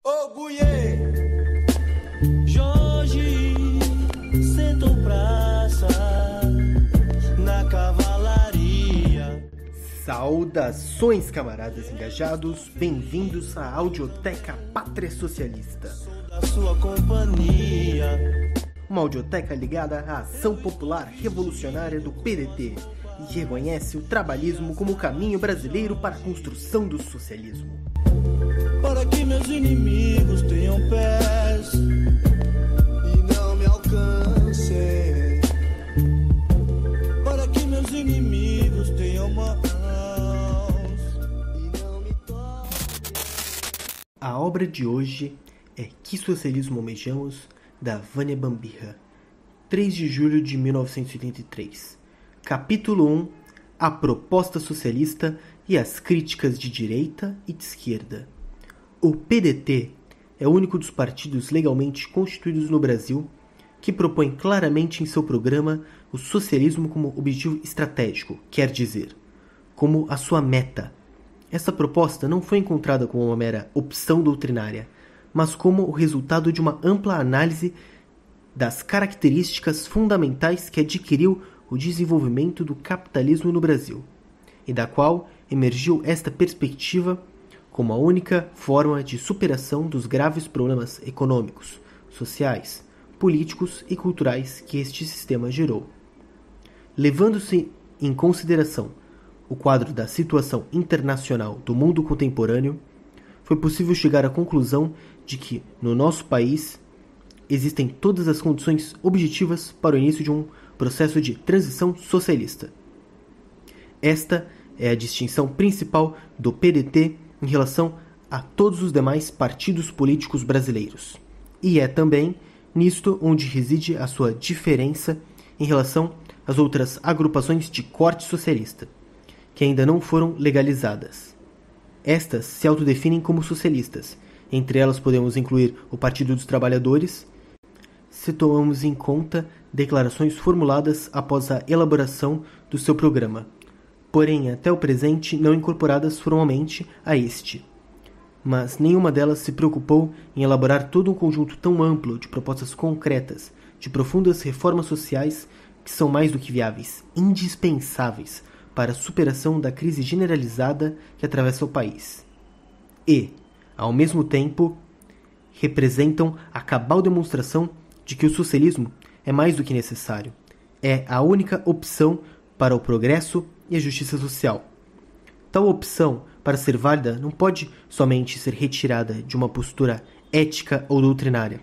Ô Guiê, Jorge, sentou praça na cavalaria. Saudações, camaradas engajados, bem-vindos à Audioteca Pátria Socialista. Sou da sua companhia. Uma audioteca ligada à ação popular revolucionária do PDT e que reconhece o trabalhismo como o caminho brasileiro para a construção do socialismo. Para que meus inimigos tenham pés e não me alcancem. Para que meus inimigos tenham mãos e não me toquem. A obra de hoje é Que Socialismo Almejamos, da Vânia Bambirra, 3 de julho de 1983. Capítulo 1. A proposta socialista e as críticas de direita e de esquerda. O PDT é o único dos partidos legalmente constituídos no Brasil que propõe claramente em seu programa o socialismo como objetivo estratégico, quer dizer, como a sua meta. Essa proposta não foi encontrada como uma mera opção doutrinária, mas como o resultado de uma ampla análise das características fundamentais que adquiriu o desenvolvimento do capitalismo no Brasil, e da qual emergiu esta perspectiva como a única forma de superação dos graves problemas econômicos, sociais, políticos e culturais que este sistema gerou. Levando-se em consideração o quadro da situação internacional do mundo contemporâneo, foi possível chegar à conclusão de que, no nosso país, existem todas as condições objetivas para o início de um processo de transição socialista. Esta é a distinção principal do PDT em relação a todos os demais partidos políticos brasileiros. E é também nisto onde reside a sua diferença em relação às outras agrupações de corte socialista, que ainda não foram legalizadas. Estas se autodefinem como socialistas. Entre elas podemos incluir o Partido dos Trabalhadores, se tomamos em conta declarações formuladas após a elaboração do seu programa, porém até o presente não incorporadas formalmente a este. Mas nenhuma delas se preocupou em elaborar todo um conjunto tão amplo de propostas concretas, de profundas reformas sociais que são mais do que viáveis, indispensáveis para a superação da crise generalizada que atravessa o país. E, ao mesmo tempo, representam a cabal demonstração de que o socialismo é mais do que necessário. É a única opção para o progresso e a justiça social. Tal opção, para ser válida, não pode somente ser retirada de uma postura ética ou doutrinária,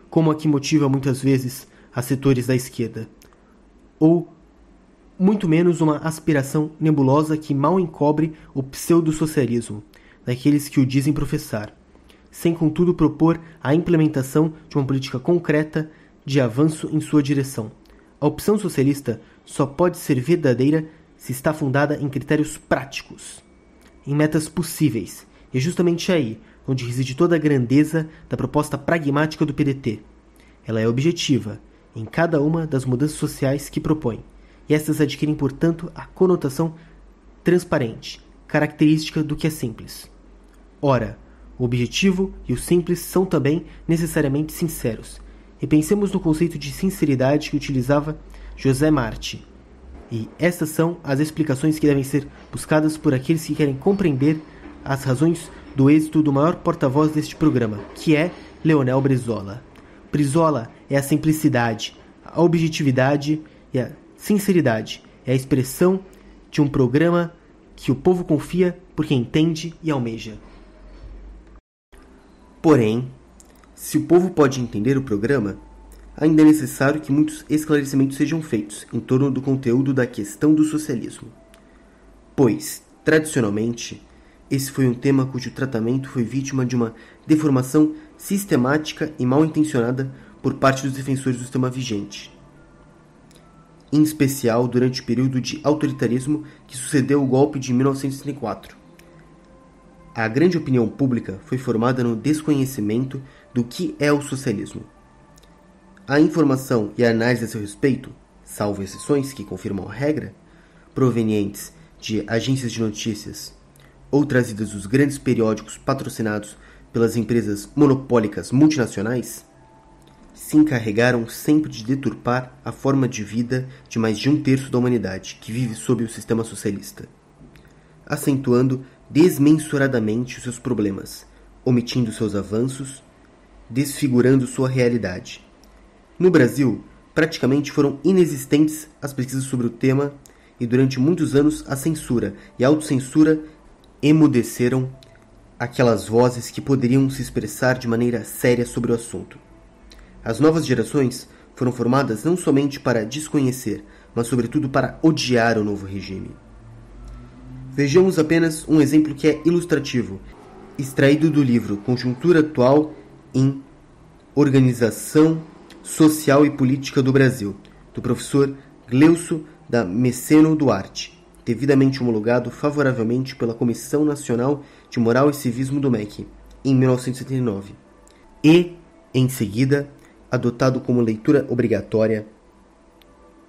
como a que motiva muitas vezes a setores da esquerda, ou muito menos uma aspiração nebulosa que mal encobre o pseudo-socialismo daqueles que o dizem professar, sem contudo propor a implementação de uma política concreta de avanço em sua direção. A opção socialista só pode ser verdadeira se está fundada em critérios práticos, em metas possíveis, e é justamente aí onde reside toda a grandeza da proposta pragmática do PDT. Ela é objetiva em cada uma das mudanças sociais que propõe, e estas adquirem, portanto, a conotação transparente, característica do que é simples. Ora, o objetivo e o simples são também necessariamente sinceros, e pensemos no conceito de sinceridade que utilizava José Marti. E estas são as explicações que devem ser buscadas por aqueles que querem compreender as razões do êxito do maior porta-voz deste programa, que é Leonel Brizola. Brizola é a simplicidade, a objetividade e a sinceridade. É a expressão de um programa que o povo confia porque entende e almeja. Porém, se o povo pode entender o programa, ainda é necessário que muitos esclarecimentos sejam feitos em torno do conteúdo da questão do socialismo. Pois, tradicionalmente, esse foi um tema cujo tratamento foi vítima de uma deformação sistemática e mal intencionada por parte dos defensores do sistema vigente, em especial durante o período de autoritarismo que sucedeu o golpe de 1964. A grande opinião pública foi formada no desconhecimento do que é o socialismo. A informação e a análise a seu respeito, salvo exceções que confirmam a regra, provenientes de agências de notícias ou trazidas dos grandes periódicos patrocinados pelas empresas monopólicas multinacionais, se encarregaram sempre de deturpar a forma de vida de mais de 1/3 da humanidade que vive sob o sistema socialista, acentuando desmensuradamente os seus problemas, omitindo seus avanços, desfigurando sua realidade. No Brasil, praticamente foram inexistentes as pesquisas sobre o tema e durante muitos anos a censura e a autocensura emudeceram aquelas vozes que poderiam se expressar de maneira séria sobre o assunto. As novas gerações foram formadas não somente para desconhecer, mas sobretudo para odiar o novo regime. Vejamos apenas um exemplo que é ilustrativo, extraído do livro Conjuntura Atual em Organização Social e Política do Brasil, do professor Gleuso Damasceno Duarte, devidamente homologado favoravelmente pela Comissão Nacional de Moral e Civismo do MEC, em 1979, e, em seguida, adotado como leitura obrigatória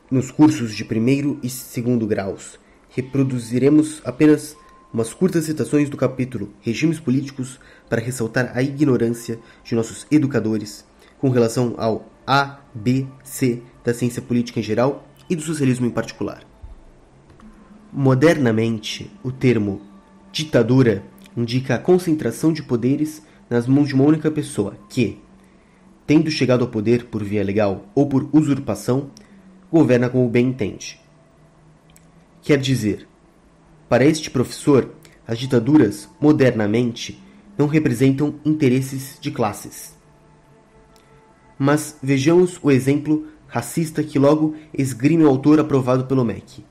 nos cursos de 1º e 2º graus. Reproduziremos apenas umas curtas citações do capítulo Regimes Políticos para ressaltar a ignorância de nossos educadores com relação ao A, B, C da ciência política em geral e do socialismo em particular. Modernamente, o termo ditadura indica a concentração de poderes nas mãos de uma única pessoa que, tendo chegado ao poder por via legal ou por usurpação, governa como bem entende. Quer dizer, para este professor, as ditaduras, modernamente, não representam interesses de classes. Mas vejamos o exemplo racista que logo esgrime o autor aprovado pelo MEC.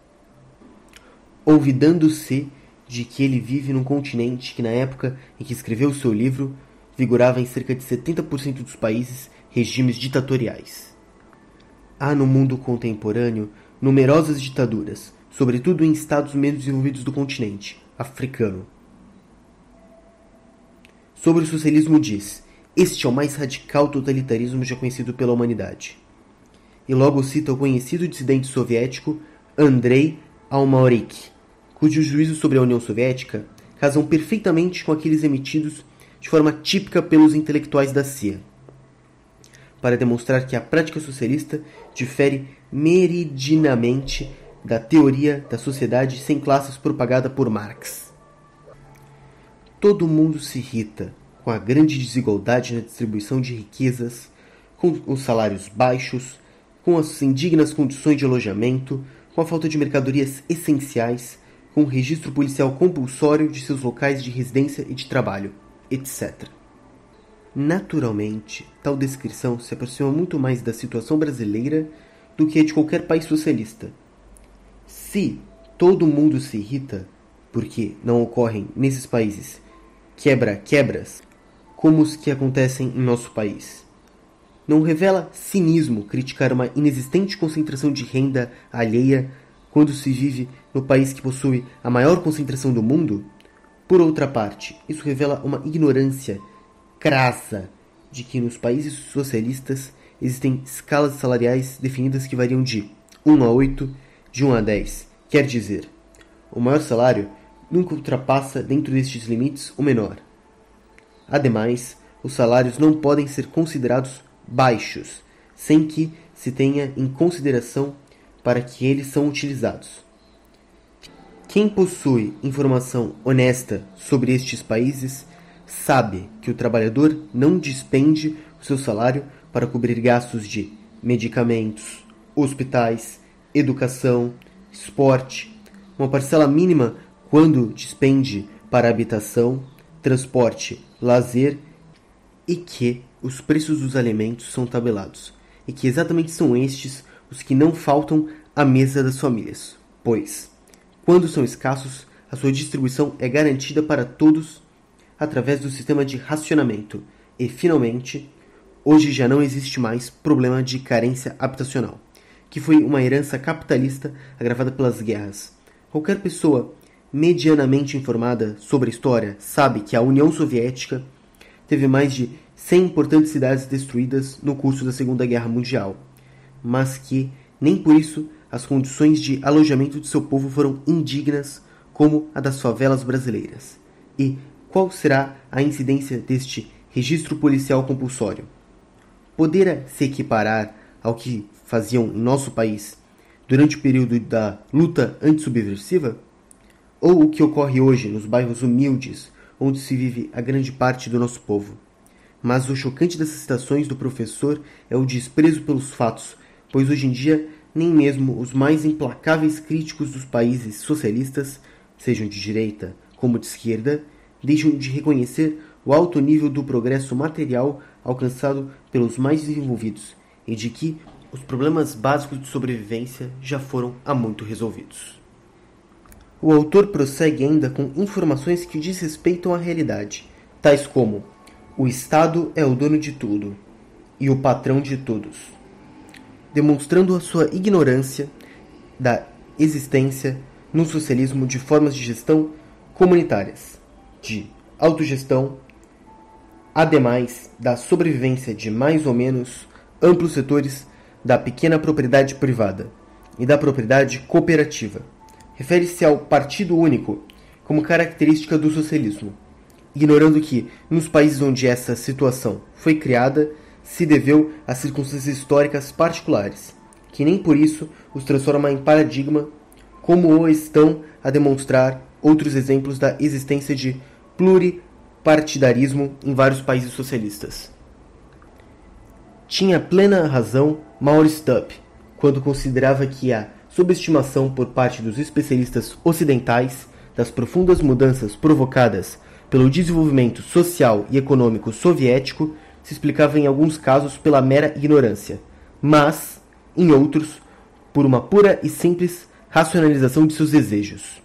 Olvidando-se de que ele vive num continente que, na época em que escreveu seu livro, vigorava em cerca de 70% dos países regimes ditatoriais. Há no mundo contemporâneo numerosas ditaduras, sobretudo em estados menos desenvolvidos do continente africano. Sobre o socialismo diz: este é o mais radical totalitarismo já conhecido pela humanidade. E logo cita o conhecido dissidente soviético Andrei Almaurik, cujos juízos sobre a União Soviética casam perfeitamente com aqueles emitidos de forma típica pelos intelectuais da CIA, para demonstrar que a prática socialista difere meridinamente da teoria da sociedade sem classes propagada por Marx. Todo mundo se irrita com a grande desigualdade na distribuição de riquezas, com os salários baixos, com as indignas condições de alojamento, com a falta de mercadorias essenciais, com o registro policial compulsório de seus locais de residência e de trabalho, etc. Naturalmente, tal descrição se aproxima muito mais da situação brasileira do que a de qualquer país socialista. Se todo mundo se irrita porque não ocorrem nesses países quebra-quebras como os que acontecem em nosso país, não revela cinismo criticar uma inexistente concentração de renda alheia quando se vive no país que possui a maior concentração do mundo? Por outra parte, isso revela uma ignorância crassa de que nos países socialistas existem escalas salariais definidas que variam de 1 a 8, de 1 a 10. Quer dizer, o maior salário nunca ultrapassa dentro destes limites o menor. Ademais, os salários não podem ser considerados baixos, sem que se tenha em consideração para que eles são utilizados. Quem possui informação honesta sobre estes países sabe que o trabalhador não despende o seu salário para cobrir gastos de medicamentos, hospitais, educação, esporte, uma parcela mínima quando despende para habitação, transporte, lazer, e que os preços dos alimentos são tabelados, e que exatamente são estes os que não faltam à mesa das famílias, pois, quando são escassos, a sua distribuição é garantida para todos através do sistema de racionamento, e, finalmente, hoje já não existe mais problema de carência habitacional, que foi uma herança capitalista agravada pelas guerras. Qualquer pessoa medianamente informada sobre a história sabe que a União Soviética teve mais de 100 importantes cidades destruídas no curso da Segunda Guerra Mundial, mas que, nem por isso, as condições de alojamento de seu povo foram indignas como a das favelas brasileiras. E, qual será a incidência deste registro policial compulsório? Poderá se equiparar ao que faziam em nosso país durante o período da luta antissubversiva? Ou o que ocorre hoje nos bairros humildes, onde se vive a grande parte do nosso povo? Mas o chocante dessas citações do professor é o desprezo pelos fatos, pois hoje em dia nem mesmo os mais implacáveis críticos dos países socialistas, sejam de direita como de esquerda, deixam de reconhecer o alto nível do progresso material alcançado pelos mais desenvolvidos e de que os problemas básicos de sobrevivência já foram há muito resolvidos. O autor prossegue ainda com informações que desrespeitam a realidade, tais como: o Estado é o dono de tudo e o patrão de todos, demonstrando a sua ignorância da existência no socialismo de formas de gestão comunitárias, de autogestão, ademais da sobrevivência de mais ou menos amplos setores da pequena propriedade privada e da propriedade cooperativa. Refere-se ao partido único como característica do socialismo, ignorando que, nos países onde essa situação foi criada, se deveu a circunstâncias históricas particulares, que nem por isso os transforma em paradigma, como o estão a demonstrar outros exemplos da existência de pluripartidarismo em vários países socialistas. Tinha plena razão Maurice Stubb quando considerava que a subestimação por parte dos especialistas ocidentais das profundas mudanças provocadas pelo desenvolvimento social e econômico soviético se explicava em alguns casos pela mera ignorância, mas, em outros, por uma pura e simples racionalização de seus desejos.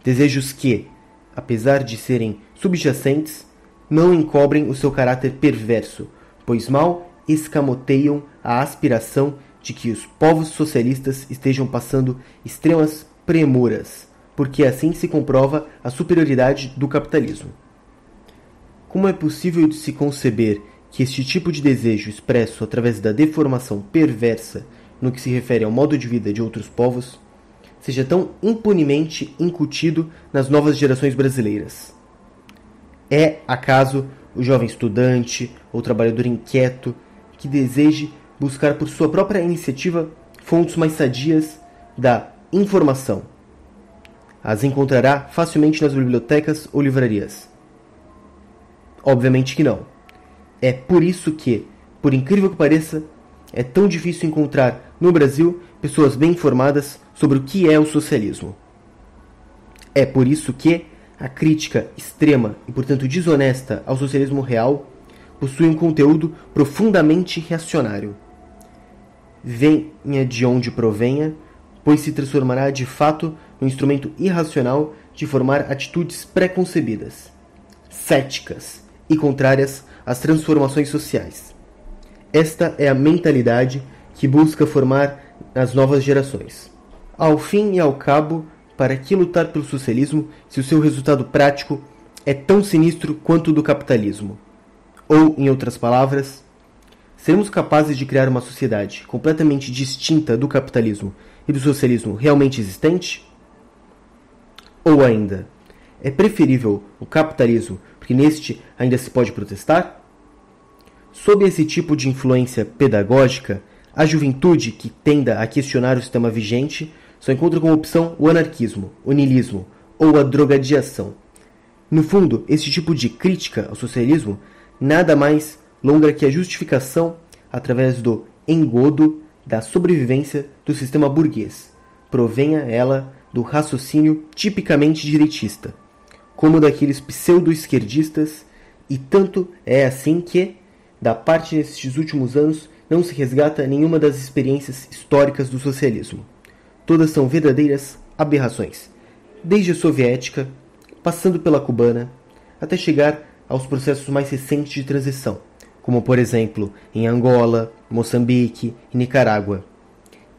Desejos que, apesar de serem subjacentes, não encobrem o seu caráter perverso, pois mal escamoteiam a aspiração de que os povos socialistas estejam passando extremas premuras, porque assim se comprova a superioridade do capitalismo. Como é possível de se conceber que este tipo de desejo expresso através da deformação perversa no que se refere ao modo de vida de outros povos seja tão impunemente incutido nas novas gerações brasileiras? É, acaso, o jovem estudante ou trabalhador inquieto que deseje buscar por sua própria iniciativa fontes mais sadias da informação? As encontrará facilmente nas bibliotecas ou livrarias? Obviamente que não. É por isso que, por incrível que pareça, é tão difícil encontrar no Brasil pessoas bem informadas sobre o que é o socialismo. É por isso que a crítica extrema e, portanto, desonesta ao socialismo real possui um conteúdo profundamente reacionário. Venha de onde provenha, pois se transformará de fato num instrumento irracional de formar atitudes pré-concebidas, céticas e contrárias às transformações sociais. Esta é a mentalidade que busca formar nas novas gerações. Ao fim e ao cabo, para que lutar pelo socialismo se o seu resultado prático é tão sinistro quanto o do capitalismo? Ou, em outras palavras, seremos capazes de criar uma sociedade completamente distinta do capitalismo e do socialismo realmente existente? Ou ainda, é preferível o capitalismo porque neste ainda se pode protestar? Sob esse tipo de influência pedagógica, a juventude que tenda a questionar o sistema vigente só encontra como opção o anarquismo, o niilismo ou a drogadiação. No fundo, esse tipo de crítica ao socialismo nada mais longa que a justificação através do engodo da sobrevivência do sistema burguês. Provenha ela do raciocínio tipicamente direitista, como daqueles pseudo-esquerdistas, e tanto é assim que, da parte destes últimos anos, não se resgata nenhuma das experiências históricas do socialismo. Todas são verdadeiras aberrações, desde a soviética, passando pela cubana, até chegar aos processos mais recentes de transição, como por exemplo em Angola, Moçambique e Nicarágua.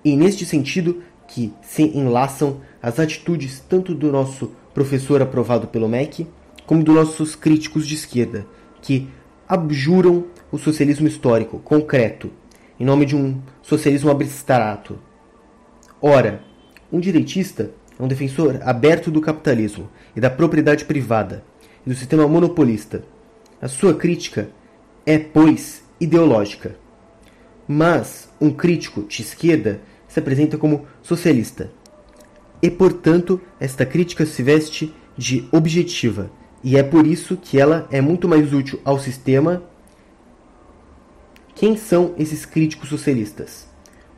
E neste sentido que se enlaçam as atitudes tanto do nosso professor aprovado pelo MEC, como dos nossos críticos de esquerda, que abjuram o socialismo histórico, concreto, em nome de um socialismo abstrato. Ora, um direitista é um defensor aberto do capitalismo e da propriedade privada, e do sistema monopolista. A sua crítica é, pois, ideológica. Mas um crítico de esquerda se apresenta como socialista. E, portanto, esta crítica se veste de objetiva, e é por isso que ela é muito mais útil ao sistema. Quem são esses críticos socialistas?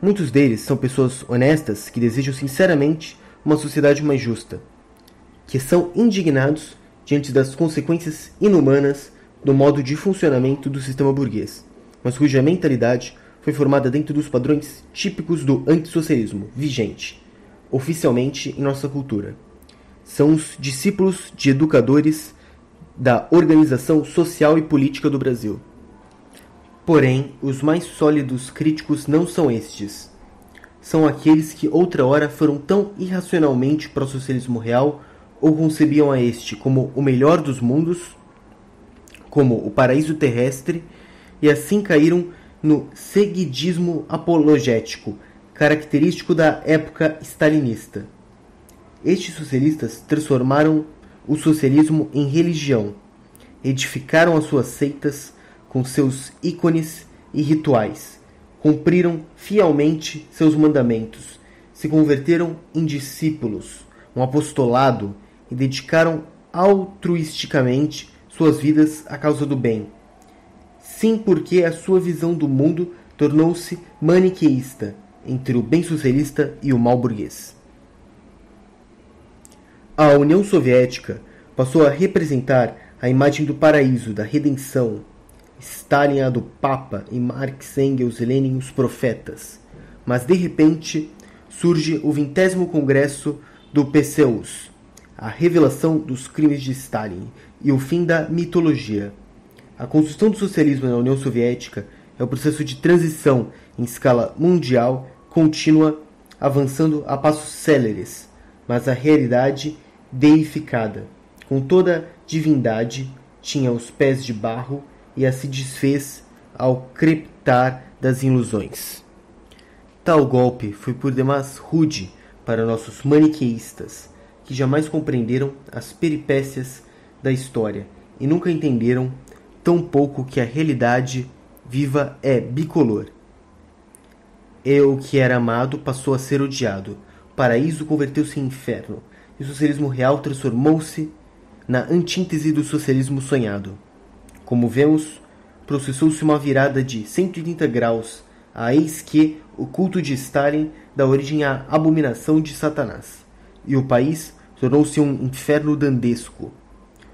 Muitos deles são pessoas honestas que desejam sinceramente uma sociedade mais justa, que são indignados diante das consequências inumanas do modo de funcionamento do sistema burguês, mas cuja mentalidade foi formada dentro dos padrões típicos do antissocialismo vigente, oficialmente em nossa cultura. São os discípulos de educadores da organização social e política do Brasil. Porém, os mais sólidos críticos não são estes. São aqueles que outra hora foram tão irracionalmente pró-socialismo real ou concebiam a este como o melhor dos mundos, como o paraíso terrestre, e assim caíram no seguidismo apologético, característico da época stalinista. Estes socialistas transformaram o socialismo em religião, edificaram as suas seitas com seus ícones e rituais, cumpriram fielmente seus mandamentos, se converteram em discípulos, um apostolado, e dedicaram altruisticamente suas vidas à causa do bem. Sim, porque a sua visão do mundo tornou-se maniqueísta entre o bem socialista e o mal burguês. A União Soviética passou a representar a imagem do paraíso, da redenção, Stalin a do Papa e Marx, Engels e Lenin os profetas. Mas de repente surge o 20º Congresso do PCUs, a revelação dos crimes de Stalin e o fim da mitologia. A construção do socialismo na União Soviética é o processo de transição em escala mundial contínua, avançando a passos céleres, mas a realidade deificada, com toda divindade, tinha os pés de barro e a se desfez ao crepitar das ilusões. Tal golpe foi por demais rude para nossos maniqueístas, que jamais compreenderam as peripécias da história e nunca entenderam tão pouco que a realidade viva é bicolor. E o que era amado passou a ser odiado, o paraíso converteu-se em inferno, e o socialismo real transformou-se na antítese do socialismo sonhado. Como vemos, processou-se uma virada de 180 graus, a eis que o culto de Stalin dá origem à abominação de Satanás, e o país tornou-se um inferno dantesco,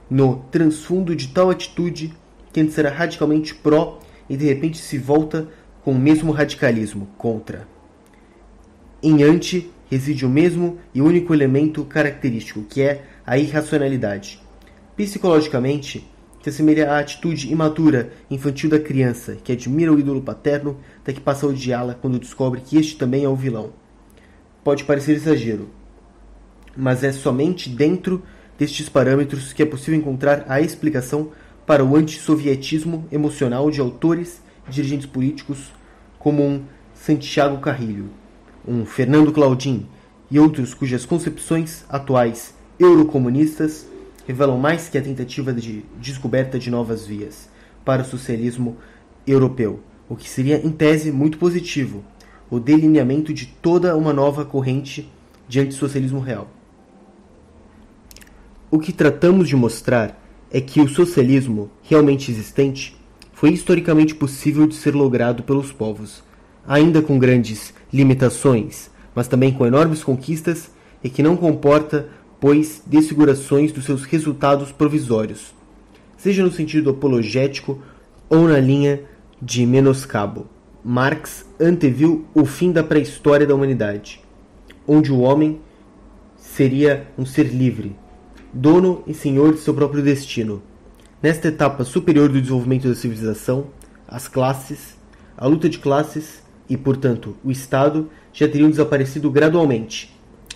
no transfundo de tal atitude que antes era radicalmente pró e de repente se volta com o mesmo radicalismo contra. Em ante reside o mesmo e único elemento característico, que é a irracionalidade. Psicologicamente, se assemelha à atitude imatura, infantil da criança, que admira o ídolo paterno, até que passa a odiá-la quando descobre que este também é o vilão. Pode parecer exagero, mas é somente dentro destes parâmetros que é possível encontrar a explicação para o antissovietismo emocional de autores e dirigentes políticos como um Santiago Carrilho, um Fernando Claudin e outros cujas concepções atuais eurocomunistas revelam mais que a tentativa de descoberta de novas vias para o socialismo europeu, o que seria em tese muito positivo, o delineamento de toda uma nova corrente de antissocialismo real. O que tratamos de mostrar é que o socialismo realmente existente foi historicamente possível de ser logrado pelos povos, ainda com grandes limitações, mas também com enormes conquistas, e que não comporta, pois, desfigurações dos seus resultados provisórios, seja no sentido apologético ou na linha de menoscabo. Marx anteviu o fim da pré-história da humanidade, onde o homem seria um ser livre, dono e senhor de seu próprio destino. Nesta etapa superior do desenvolvimento da civilização, as classes, a luta de classes e, portanto, o Estado já teriam desaparecido gradualmente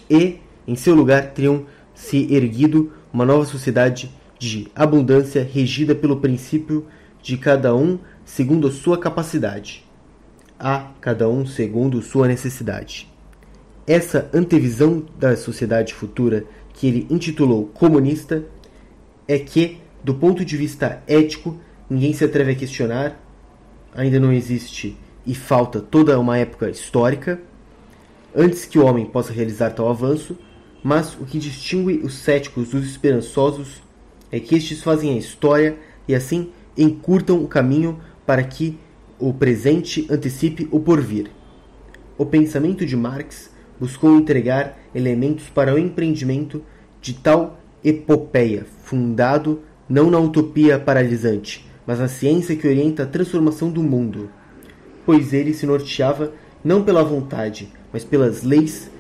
e, em seu lugar, teriam se erguido uma nova sociedade de abundância regida pelo princípio de cada um segundo a sua capacidade, a cada um segundo sua necessidade. Essa antevisão da sociedade futura, que ele intitulou comunista, é que Do ponto de vista ético, ninguém se atreve a questionar, ainda não existe e falta toda uma época histórica antes que o homem possa realizar tal avanço, mas o que distingue os céticos dos esperançosos é que estes fazem a história e assim encurtam o caminho para que o presente antecipe o porvir. O pensamento de Marx buscou entregar elementos para o empreendimento de tal epopeia, fundado não na utopia paralisante, mas na ciência que orienta a transformação do mundo, pois ele se norteava não pela vontade, mas pelas leis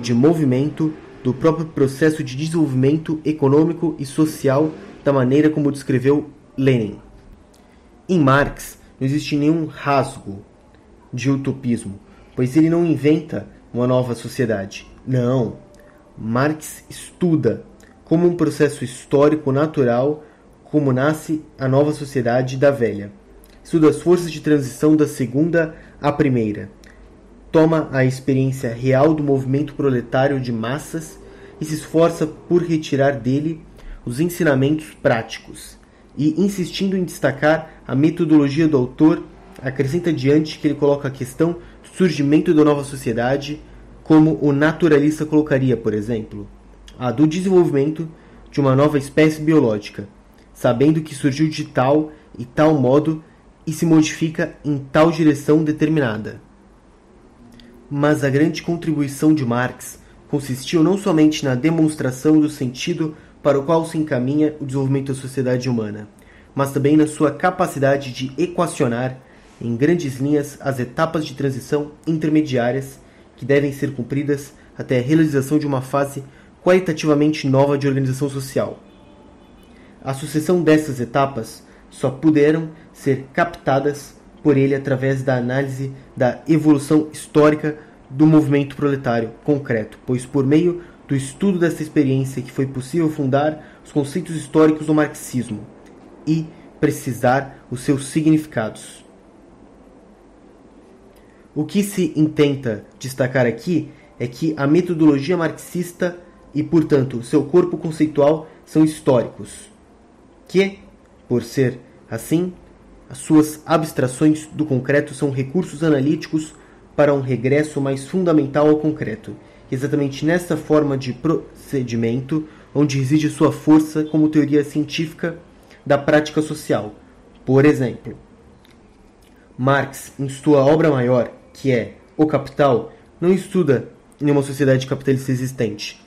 de movimento do próprio processo de desenvolvimento econômico e social, da maneira como descreveu Lenin. Em Marx não existe nenhum rasgo de utopismo, pois ele não inventa uma nova sociedade. Não. Marx estuda como um processo histórico natural como nasce a nova sociedade da velha. Estuda as forças de transição da segunda à primeira. Toma a experiência real do movimento proletário de massas e se esforça por retirar dele os ensinamentos práticos. E, insistindo em destacar a metodologia do autor, acrescenta adiante que ele coloca a questão do surgimento da nova sociedade como o naturalista colocaria, por exemplo, a do desenvolvimento de uma nova espécie biológica, sabendo que surgiu de tal e tal modo e se modifica em tal direção determinada. Mas a grande contribuição de Marx consistiu não somente na demonstração do sentido para o qual se encaminha o desenvolvimento da sociedade humana, mas também na sua capacidade de equacionar, em grandes linhas, as etapas de transição intermediárias que devem ser cumpridas até a realização de uma fase qualitativamente nova de organização social. A sucessão dessas etapas só puderam ser captadas por ele através da análise da evolução histórica do movimento proletário concreto, pois por meio do estudo dessa experiência que foi possível fundar os conceitos históricos do marxismo e precisar os seus significados. O que se intenta destacar aqui é que a metodologia marxista e, portanto, seu corpo conceitual são históricos, que, por ser assim, as suas abstrações do concreto são recursos analíticos para um regresso mais fundamental ao concreto, exatamente nessa forma de procedimento onde reside sua força como teoria científica da prática social. Por exemplo, Marx, em sua obra maior, que é O Capital, não estuda nenhuma sociedade capitalista existente.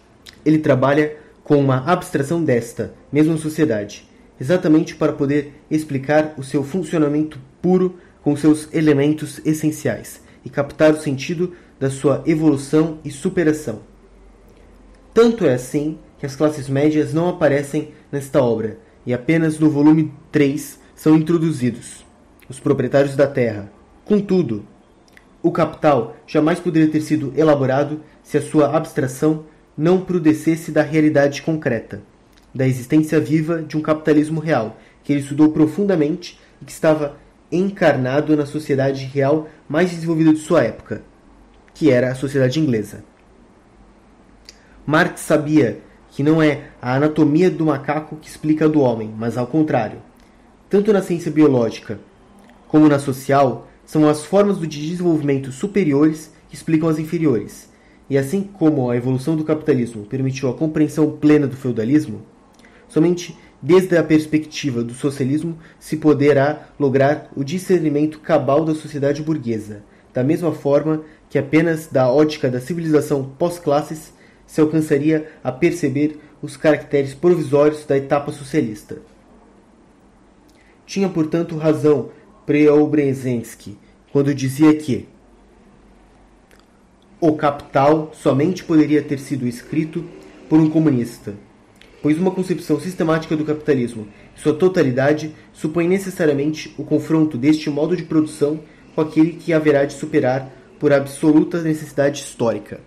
Ele trabalha com uma abstração desta mesma sociedade, exatamente para poder explicar o seu funcionamento puro com seus elementos essenciais e captar o sentido da sua evolução e superação. Tanto é assim que as classes médias não aparecem nesta obra e apenas no volume 3 são introduzidos os proprietários da terra. Contudo, o Capital jamais poderia ter sido elaborado se a sua abstração não prudecesse da realidade concreta, da existência viva de um capitalismo real, que ele estudou profundamente e que estava encarnado na sociedade real mais desenvolvida de sua época, que era a sociedade inglesa. Marx sabia que não é a anatomia do macaco que explica a do homem, mas ao contrário. Tanto na ciência biológica como na social, são as formas de desenvolvimento superiores que explicam as inferiores. E assim como a evolução do capitalismo permitiu a compreensão plena do feudalismo, somente desde a perspectiva do socialismo se poderá lograr o discernimento cabal da sociedade burguesa, da mesma forma que apenas da ótica da civilização pós-classes se alcançaria a perceber os caracteres provisórios da etapa socialista. Tinha, portanto, razão Preobrazhensky quando dizia que O Capital somente poderia ter sido escrito por um comunista, pois uma concepção sistemática do capitalismo, em sua totalidade, supõe necessariamente o confronto deste modo de produção com aquele que haverá de superar por absoluta necessidade histórica.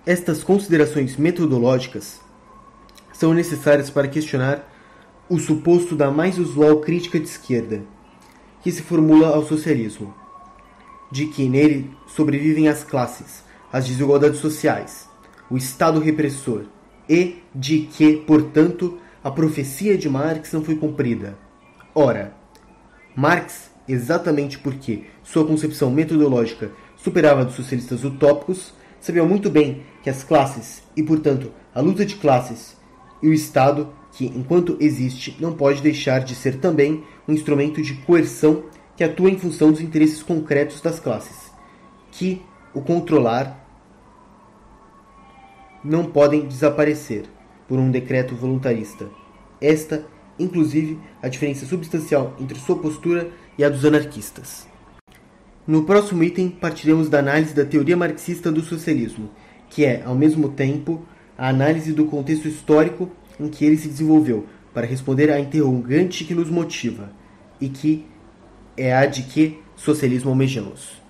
Estas considerações metodológicas são necessárias para questionar o suposto da mais usual crítica de esquerda, que se formula ao socialismo, de que nele sobrevivem as classes, as desigualdades sociais, o Estado repressor, e de que, portanto, a profecia de Marx não foi cumprida? Ora, Marx, exatamente porque sua concepção metodológica superava a dos socialistas utópicos, sabia muito bem que as classes, e portanto a luta de classes, e o Estado, que enquanto existe, não pode deixar de ser também um instrumento de coerção que atua em função dos interesses concretos das classes, que o controlar não podem desaparecer por um decreto voluntarista. Esta, inclusive, a diferença substancial entre sua postura e a dos anarquistas. No próximo item, partiremos da análise da teoria marxista do socialismo, que é, ao mesmo tempo, a análise do contexto histórico em que ele se desenvolveu, para responder à interrogante que nos motiva, e que é a de que socialismo almejamos.